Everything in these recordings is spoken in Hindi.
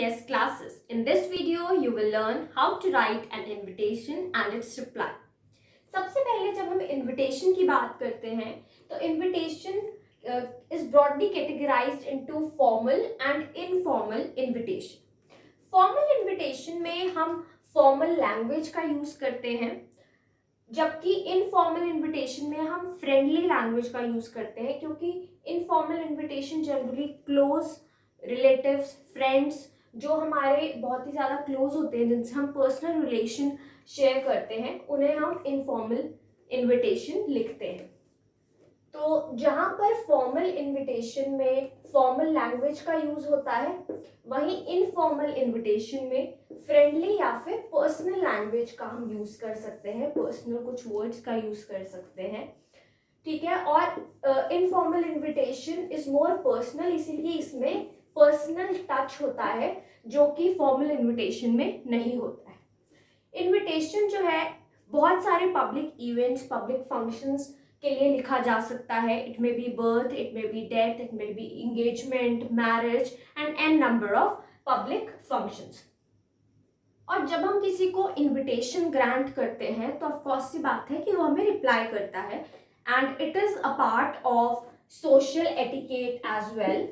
IES classes. In this video, you will learn how to write an invitation and its reply. सबसे पहले जब हम invitation की बात करते हैं तो invitation is broadly categorized into formal and informal invitation. Formal invitation में हम formal language का यूज करते हैं, जबकि इनफॉर्मल इनविटेशन में हम फ्रेंडली लैंग्वेज का यूज करते हैं, क्योंकि informal invitation generally close relatives, friends जो हमारे बहुत ही ज़्यादा क्लोज होते हैं, जिनसे हम पर्सनल रिलेशन शेयर करते हैं, उन्हें हम इनफॉर्मल इनविटेशन लिखते हैं. तो जहाँ पर फॉर्मल इनविटेशन में फॉर्मल लैंग्वेज का यूज होता है, वहीं इनफॉर्मल इनविटेशन में फ्रेंडली या फिर पर्सनल लैंग्वेज का हम यूज कर सकते हैं, पर्सनल कुछ वर्ड्स का यूज कर सकते हैं. ठीक है. और informal invitation is more personal, इसीलिए इसमें पर्सनल टच होता है जो कि फॉर्मल इनविटेशन में नहीं होता है. इनविटेशन जो है बहुत सारे पब्लिक इवेंट्स, पब्लिक फंक्शंस के लिए लिखा जा सकता है. It may be birth, it may be death, it may be engagement, marriage and an number of public functions. और जब हम किसी को इनविटेशन ग्रांट करते हैं तो ऑफकोर्स सी बात है कि वो हमें रिप्लाई करता है, and it is a part of social etiquette as well.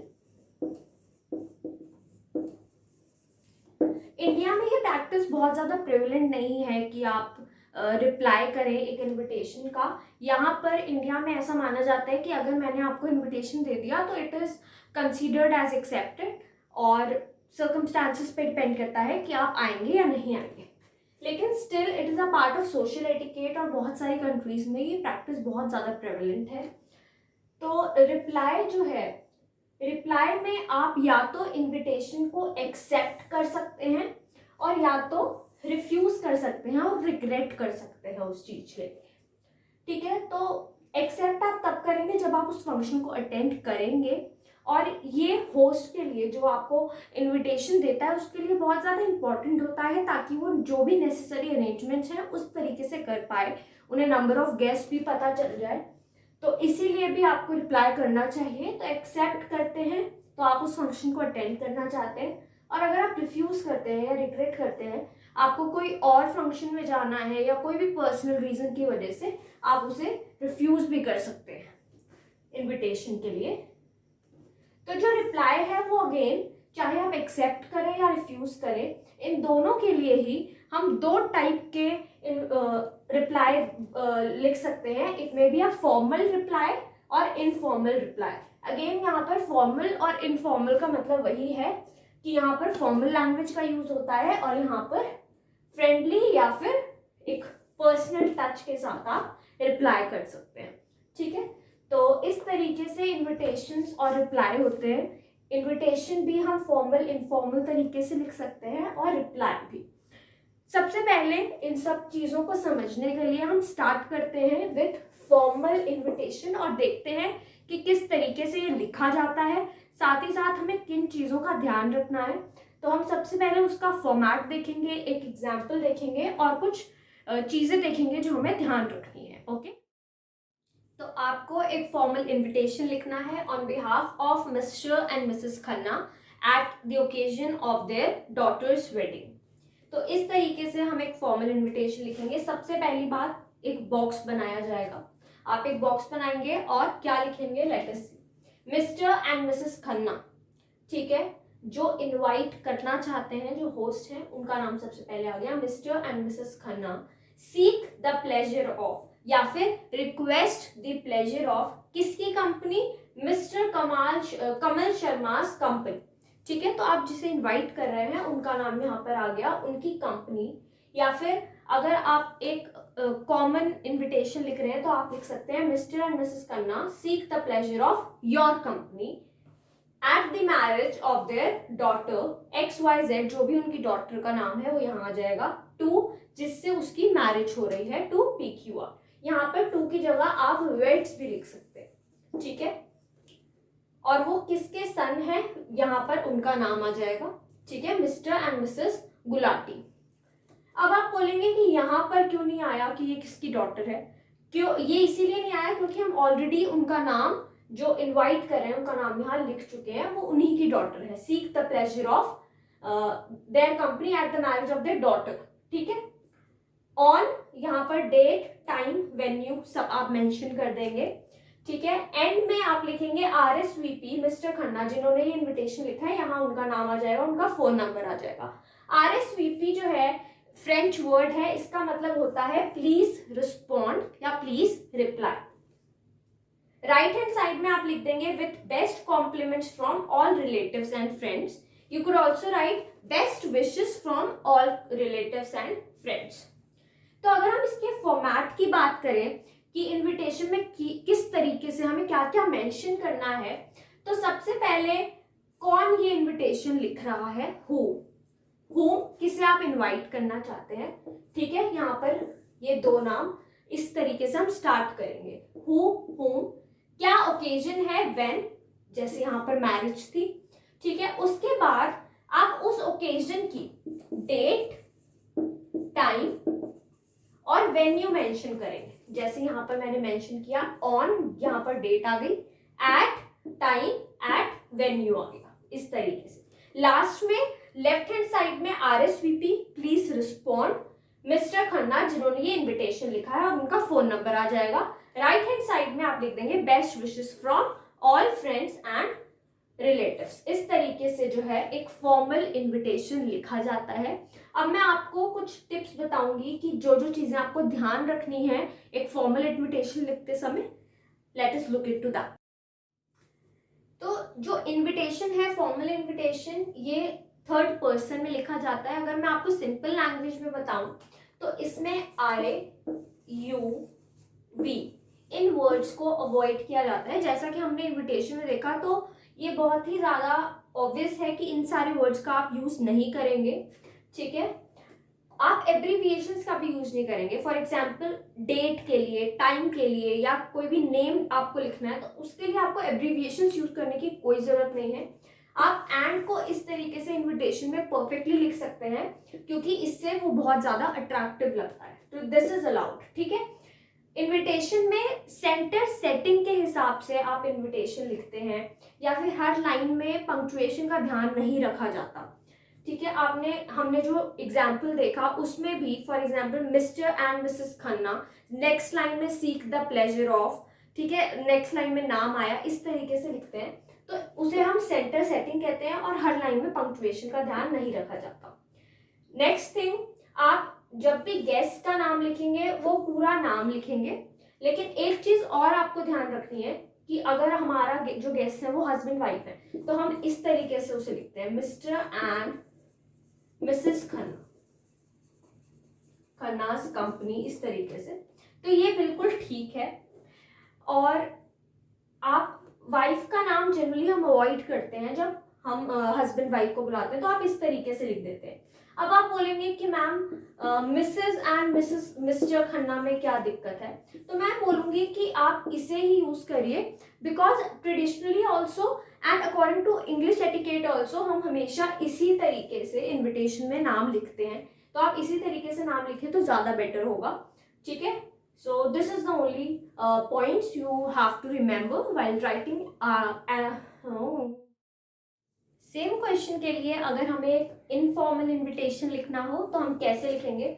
India में ये प्रैक्टिस बहुत ज़्यादा प्रिवलेंट नहीं है कि आप रिप्लाई करें एक इनविटेशन का. यहाँ पर इंडिया में ऐसा माना जाता है कि अगर मैंने आपको इनविटेशन दे दिया तो it is considered as accepted, और सर्कमस्टांसिस पे डिपेंड करता है कि आप आएंगे या नहीं आएंगे. लेकिन still it is a part of social etiquette, और बहुत सारी कंट्रीज में ये प्रैक्टिस बहुत ज़्यादा प्रेवलेंट है. तो रिप्लाई जो है, रिप्लाई में आप या तो इनविटेशन को एक्सेप्ट कर सकते हैं और या तो रिफ्यूज कर सकते हैं और रिग्रेट कर सकते हैं उस चीज के लिए. ठीक है. तो एक्सेप्ट आप तब करेंगे जब आप उस फंक्शन को अटेंड करेंगे, और ये होस्ट के लिए, जो आपको इनविटेशन देता है, उसके लिए बहुत ज़्यादा इंपॉर्टेंट होता है, ताकि वो जो भी नेसेसरी अरेंजमेंट्स हैं उस तरीके से कर पाए, उन्हें नंबर ऑफ गेस्ट भी पता चल जाए. तो इसीलिए भी आपको रिप्लाई करना चाहिए. तो एक्सेप्ट करते हैं तो आप उस फंक्शन को अटेंड करना चाहते हैं, और अगर आप रिफ्यूज करते हैं या रिग्रेट करते हैं, आपको कोई और फंक्शन में जाना है या कोई भी पर्सनल रीजन की वजह से, आप उसे रिफ्यूज भी कर सकते हैं इनविटेशन के लिए. तो जो रिप्लाई है वो अगेन, चाहे आप एक्सेप्ट करें या रिफ्यूज करें, इन दोनों के लिए ही हम दो टाइप के रिप्लाई लिख सकते हैं. It may be a formal reply और इनफॉर्मल रिप्लाई. अगेन यहाँ पर फॉर्मल और इनफॉर्मल का मतलब वही है कि यहाँ पर फॉर्मल लैंग्वेज का यूज होता है और यहाँ पर फ्रेंडली या फिर एक पर्सनल टच के साथ आप रिप्लाई कर सकते हैं. ठीक है. तो इस तरीके से इन्विटेशंस और रिप्लाई होते हैं. इन्विटेशन भी हम फॉर्मल इनफॉर्मल तरीके से लिख सकते हैं और रिप्लाई भी. सबसे पहले इन सब चीज़ों को समझने के लिए हम स्टार्ट करते हैं विथ फॉर्मल इन्विटेशन और देखते हैं कि किस तरीके से ये लिखा जाता है, साथ ही साथ हमें किन चीज़ों का ध्यान रखना है. तो हम सबसे पहले उसका फॉर्मेट देखेंगे, एक एग्जाम्पल देखेंगे और कुछ चीज़ें देखेंगे जो हमें ध्यान रखनी है. ओके. तो आपको एक फॉर्मल इनविटेशन लिखना है on behalf of Mr and Mrs Khanna at the occasion of their daughter's wedding. तो इस तरीके से हम एक फॉर्मल इनविटेशन लिखेंगे. सबसे पहली बात, एक बॉक्स बनाया जाएगा. आप एक बॉक्स बनाएंगे और क्या लिखेंगे, let us see, Mr and Mrs Khanna. ठीक है. जो इनवाइट करना चाहते हैं, जो होस्ट हैं, उनका नाम सबसे पहले आ गया, mister and Mrs Khanna seek the pleasure of, या फिर रिक्वेस्ट द प्लेजर ऑफ किसकी कंपनी, मिस्टर कमल शर्मास कंपनी. ठीक है. तो आप जिसे इनवाइट कर रहे हैं उनका नाम यहाँ पर आ गया, उनकी कंपनी. या फिर अगर आप एक कॉमन इनविटेशन लिख रहे हैं तो आप लिख सकते हैं mister and Mrs Khanna seek the pleasure of your company at the marriage of their daughter XYZ, जो भी उनकी डॉटर का नाम है वो यहाँ आ जाएगा, टू जिससे उसकी मैरिज हो रही है, टू PQR. यहाँ पर टू की जगह आप वेड्स भी लिख सकते हैं. ठीक है. और वो किसके सन है, यहाँ पर उनका नाम आ जाएगा. ठीक है. Mister and Mrs Gulati. अब आप बोलेंगे कि यहाँ पर क्यों नहीं आया कि ये किसकी डॉटर है. क्यों ये इसीलिए नहीं आया क्योंकि हम ऑलरेडी उनका नाम, जो इनवाइट कर रहे हैं उनका नाम यहाँ लिख चुके हैं, वो उन्हीं की डॉटर है. Seek the pleasure of their company at the marriage of their daughter, ठीक है। ऑन, यहाँ पर डेट, टाइम, वेन्यू सब आप मेंशन कर देंगे, ठीक है। एंड में आप लिखेंगे RSVP मिस्टर खन्ना, जिन्होंने ये इनविटेशन लिखा है, यहाँ उनका नाम आ जाएगा, उनका फोन नंबर आ जाएगा। RSVP जो है फ्रेंच वर्ड है, इसका मतलब होता है प्लीज रिस्पॉन्ड या please reply. Right hand side में आप लिख देंगे with best compliments from all relatives and friends. You could also write best wishes from all relatives and friends. तो अगर हम इसके फॉर्मेट की बात करें कि इनविटेशन में किस तरीके से हमें क्या क्या मेंशन करना है, तो सबसे पहले कौन ये इनविटेशन लिख रहा है, हु किसे आप इनवाइट करना चाहते हैं, ठीक है। यहाँ पर ये दो नाम इस तरीके से हम स्टार्ट करेंगे, हुम, क्या ओकेजन है, व्हेन, जैसे यहाँ पर मैरिज थी, ठीक है। उसके बाद आप उस ओकेजन की डेट, टाइम और वेन्यू मेंशन करेंगे, जैसे यहाँ पर मैंने मेंशन किया ऑन, यहाँ पर डेट आ गई, एट, टाइम, एट, वेन्यू आ गया, इस तरीके से। लास्ट में लेफ्ट हैंड साइड में RSVP please respond mister Khanna, जिन्होंने ये इनविटेशन लिखा है, और उनका फोन नंबर आ जाएगा। राइट हैंड साइड में आप लिख देंगे best wishes from all friends and relatives. इस तरीके से जो है एक फॉर्मल इनविटेशन लिखा जाता है। अब मैं आपको कुछ टिप्स बताऊंगी कि जो जो चीजें आपको ध्यान रखनी है एक फॉर्मल इनविटेशन लिखते समय। Let us look into that. तो जो इनविटेशन है, फॉर्मल इनविटेशन, ये थर्ड पर्सन में लिखा जाता है। अगर मैं आपको सिंपल लैंग्वेज में बताऊं तो इसमें I, U, V in words को अवॉइड किया जाता है। जैसा कि हमने इनविटेशन में देखा, तो ये बहुत ही ज़्यादा ऑब्वियस है कि इन सारे वर्ड्स का आप यूज़ नहीं करेंगे, ठीक है। आप एब्रीविएशंस का भी यूज नहीं करेंगे। फॉर एग्जाम्पल डेट के लिए, टाइम के लिए, या कोई भी नेम आपको लिखना है, तो उसके लिए आपको एब्रीविएशंस यूज करने की कोई ज़रूरत नहीं है। आप एंड को इस तरीके से इनविटेशन में परफेक्टली लिख सकते हैं, क्योंकि इससे वो बहुत ज़्यादा अट्रैक्टिव लगता है। तो दिस इज अलाउड, ठीक है। इनविटेशन में सेंटर सेटिंग के हिसाब से आप इनविटेशन लिखते हैं, या फिर हर लाइन में पंक्चुएशन का ध्यान नहीं रखा जाता, ठीक है। हमने जो एग्जाम्पल देखा उसमें भी, for example mister and Mrs Khanna, next line में सीक द प्लेजर ऑफ, ठीक है, नेक्स्ट लाइन में नाम आया, इस तरीके से लिखते हैं, तो उसे हम सेंटर सेटिंग कहते हैं, और हर लाइन में पंक्चुएशन का ध्यान नहीं रखा जाता। नेक्स्ट थिंग, आप जब भी गेस्ट का नाम लिखेंगे वो पूरा नाम लिखेंगे, लेकिन एक चीज और आपको ध्यान रखनी है कि अगर हमारा जो गेस्ट है वो हस्बैंड वाइफ है, तो हम इस तरीके से उसे लिखते हैं, mister and Mrs Khanna, Khanna's company, इस तरीके से। तो ये बिल्कुल ठीक है। और आप वाइफ का नाम जनरली हम अवॉइड करते हैं जब हम हस्बैंड वाइफ को बुलाते हैं, तो आप इस तरीके से लिख देते हैं। अब आप बोलेंगे कि ma'am Mrs and Mrs mister Khanna में क्या दिक्कत है, तो मैं बोलूँगी कि आप इसे ही यूज़ करिए, because traditionally also and according to English etiquette also हम हमेशा इसी तरीके से इन्विटेशन में नाम लिखते हैं। तो आप इसी तरीके से नाम लिखें तो ज़्यादा बेटर होगा, ठीक है। So this is the only points you have to remember while writing. Same question के लिए अगर हमें एक इनफॉर्मल इन्विटेशन लिखना हो तो हम कैसे लिखेंगे?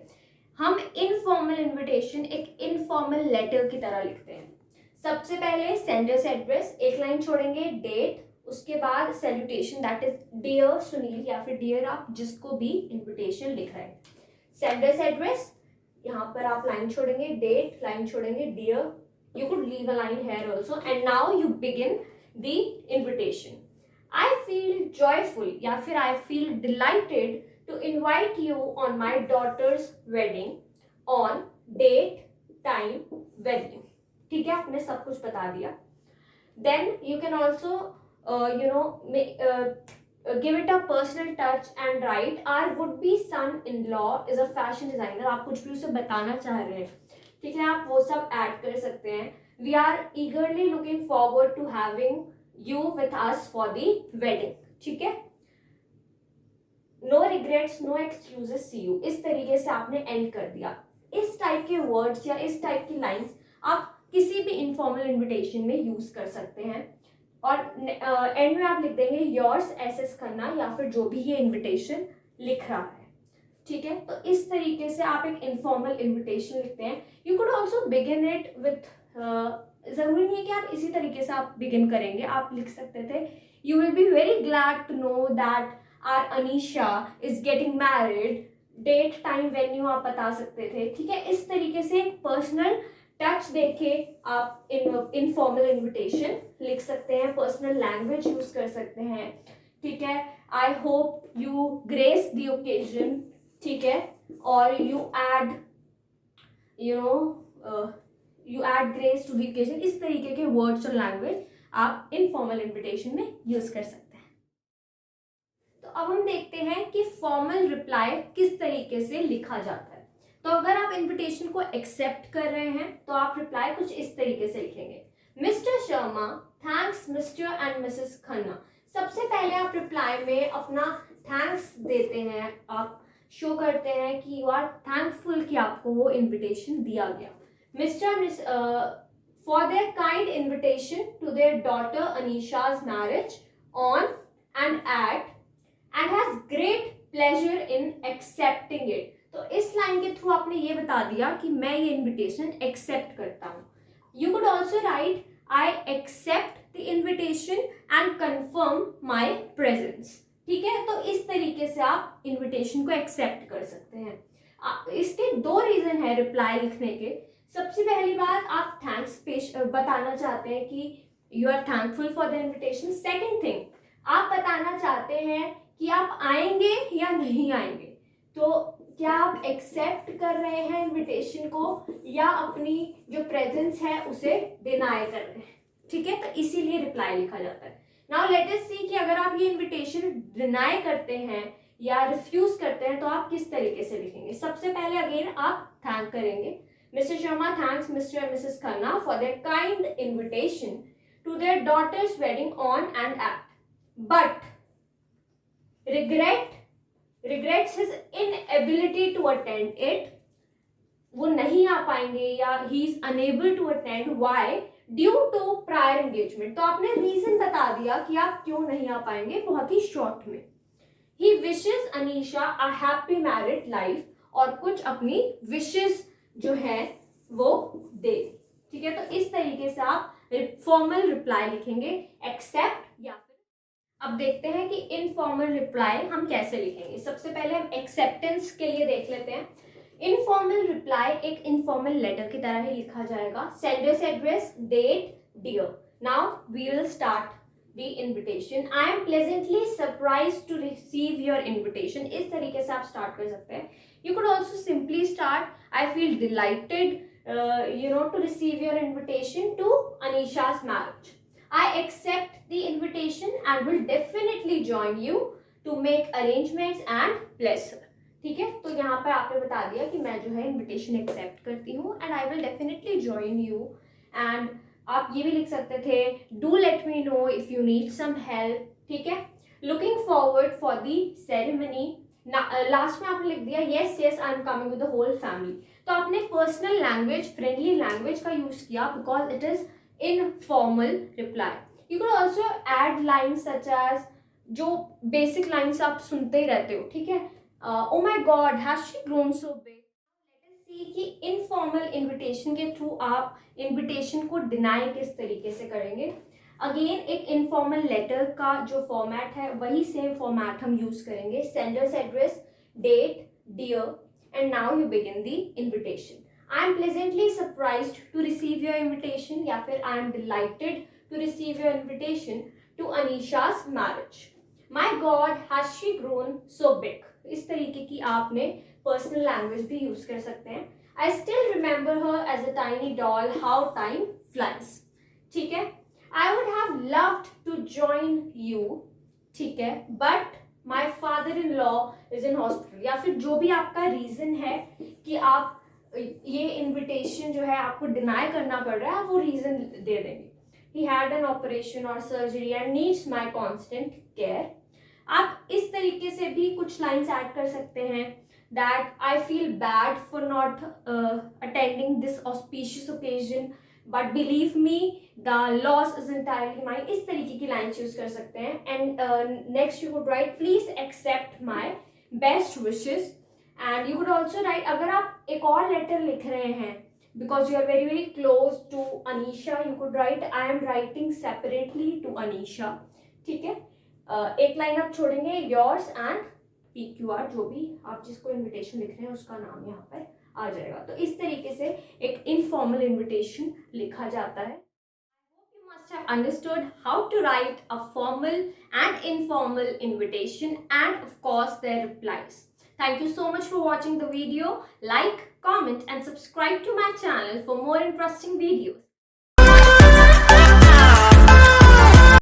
हम इनफॉर्मल इन्विटेशन एक इनफॉर्मल लेटर की तरह लिखते हैं। सबसे पहले सेंडर्स एड्रेस, एक लाइन छोड़ेंगे, डेट, उसके बाद salutation that is dear Sunil या फिर डियर आप जिसको भी इन्विटेशन लिख रहे हैं। सेंडर्स एड्रेस, यहाँ पर आप लाइन छोड़ेंगे, डेट, लाइन छोड़ेंगे, dear, you could leave a line here also, and now you begin the invitation. I feel joyful या फिर I feel delighted to invite you on my daughter's wedding on date, time, venue. ठीक है, आपने सब कुछ बता दिया। Then you can also give it a personal touch and write our would-be son-in-law is a fashion designer. आप कुछ भी उसे बताना चाह रहे हैं, ठीक है, आप वो सब ऐड कर सकते हैं। We are eagerly looking forward to having you with us for the wedding. ठीक है, no regrets, no excuses, see you, इस तरीके से आपने एंड कर दिया। इस टाइप के वर्ड्स या इस टाइप की लाइंस आप किसी भी इनफॉर्मल इन्विटेशन में यूज कर सकते हैं। और एंड में आप लिख देंगे योर्स एसएस खन्ना, या फिर जो भी ये इनविटेशन लिख रहा है, ठीक है। तो इस तरीके से आप एक इनफॉर्मल इनविटेशन लिखते हैं। You could also begin it with, जरूरी नहीं है कि आप इसी तरीके से आप बिगिन करेंगे, आप लिख सकते थे you will be very glad to know that our Anisha is getting married, date time venue आप बता सकते थे, ठीक है। इस तरीके से एक पर्सनल टच देके आप इनफॉर्मल इनविटेशन लिख सकते हैं, पर्सनल लैंग्वेज यूज कर सकते हैं, ठीक है। I hope you grace the occasion, ठीक है, और you add you add grace to the occasion, इस तरीके के वर्ड्स और लैंग्वेज आप इनफॉर्मल इनविटेशन में यूज कर सकते हैं। तो अब हम देखते हैं कि फॉर्मल रिप्लाई किस तरीके से लिखा जाता है। तो अगर आप इनविटेशन को एक्सेप्ट कर रहे हैं तो आप रिप्लाई कुछ इस तरीके से लिखेंगे, mister Sharma thanks Mr and Mrs Khanna. सबसे पहले आप रिप्लाई में अपना थैंक्स देते हैं, आप शो करते हैं कि यू आर थैंकफुल कि आपको वो इनविटेशन दिया गया। Mister for their kind invitation to their daughter Anisha's marriage on and at and has great pleasure in accepting it. तो इस लाइन के थ्रू आपने ये बता दिया कि मैं ये इनविटेशन एक्सेप्ट करता हूँ। You could also write I accept the invitation and confirm my presence, ठीक है। तो इस तरीके से आप इनविटेशन को एक्सेप्ट कर सकते हैं। इसके दो रीजन है रिप्लाई लिखने के। सबसे पहली बात, आप थैंक्स बताना चाहते हैं कि you are thankful for the invitation. Second thing, आप बताना चाहते हैं कि आप आएंगे या नहीं आएंगे, तो क्या आप एक्सेप्ट कर रहे हैं इनविटेशन को या अपनी जो प्रेजेंस है उसे डिनाई कर रहे हैं, ठीक है। तो इसीलिए रिप्लाई लिखा जाता है। नाउ लेट अस सी कि अगर आप ये इनविटेशन डिनाई करते हैं या रिफ्यूज करते हैं तो आप किस तरीके से लिखेंगे। सबसे पहले अगेन आप थैंक करेंगे, Mr Sharma thanks Mr and Mrs Khanna for their kind invitation to their daughter's wedding on and at, but regrets his inability to attend it, वो नहीं आ पाएंगे या he is unable to attend, why, due to prior engagement। तो आपने रीजन बता दिया कि आप क्यों नहीं आ पाएंगे बहुत ही शॉर्ट में। he wishes Anisha a happy married life, और कुछ अपनी विशेस जो है वो दे, ठीक है। तो इस तरीके से आप फॉर्मल रिप्लाई लिखेंगे, एक्सेप्ट या अब देखते हैं कि इनफॉर्मल रिप्लाई हम कैसे लिखेंगे। सबसे पहले हम एक्सेप्टेंस के लिए देख लेते हैं। इनफॉर्मल रिप्लाई एक इनफॉर्मल लेटर की तरह ही लिखा जाएगा। Sender's address, date, dear. Now we will start the invitation. I am pleasantly surprised to receive your invitation. इस तरीके से आप स्टार्ट कर सकते हैं। You could also simply start I feel delighted to receive your invitation to Anisha's marriage. I accept the invitation and will definitely join you to make arrangements and bless her, ठीक है। तो यहाँ पर आपने बता दिया कि मैं जो है इनविटेशन एक्सेप्ट करती हूँ and I will definitely join you, and आप ये भी लिख सकते थे do let me know if you need some help, ठीक है। looking forward for the ceremony, last में आपने लिख दिया yes yes I am coming with the whole family। तो आपने पर्सनल लैंग्वेज, फ्रेंडली लैंग्वेज का यूज किया because it is informal reply. You could also add lines such as जो basic lines आप सुनते ही रहते हो, ठीक है। Oh my God, has she grown so big? Let us see कि informal invitation के थ्रू आप invitation को deny किस तरीके से करेंगे। अगेन एक informal letter का जो फॉर्मेट है वही सेम फॉर्मेट हम यूज करेंगे। Sender's address, date, dear, and now you begin the invitation. I am pleasantly surprised to receive your invitation, या फिर I am delighted to receive your invitation to Anisha's marriage. My God, has she grown so big? इस तरीके की आपने पर्सनल लैंग्वेज भी यूज कर सकते हैं। I still remember her as a tiny doll, how time flies, ठीक है। I would have loved to join you, ठीक है, but my father-in-law is in hospital, या फिर जो भी आपका रीजन है कि आप ये इनविटेशन जो है आपको डिनाई करना पड़ रहा है, वो रीजन दे देंगे। He had an operation or surgery and needs my constant care. आप इस तरीके से भी कुछ लाइंस ऐड कर सकते हैं। That I feel bad for not attending this auspicious occasion. But believe me the loss is entirely mine, इस तरीके की लाइन्स यूज कर सकते हैं. And next you could write please accept my best wishes. And you could also write, अगर आप एक और लेटर लिख रहे हैं because you are very very close to Anisha, you could write I am writing separately to Anisha. ठीक है, एक लाइन आप छोड़ेंगे yours and PQR, जो भी आप जिसको इनविटेशन लिख रहे हैं उसका नाम यहाँ पर आ जाएगा. तो इस तरीके से एक इनफॉर्मल इनविटेशन लिखा जाता है. You must have understood how to write a formal and informal invitation and of course their replies. Thank you so much for watching the video. Like, comment and subscribe to my channel for more interesting videos.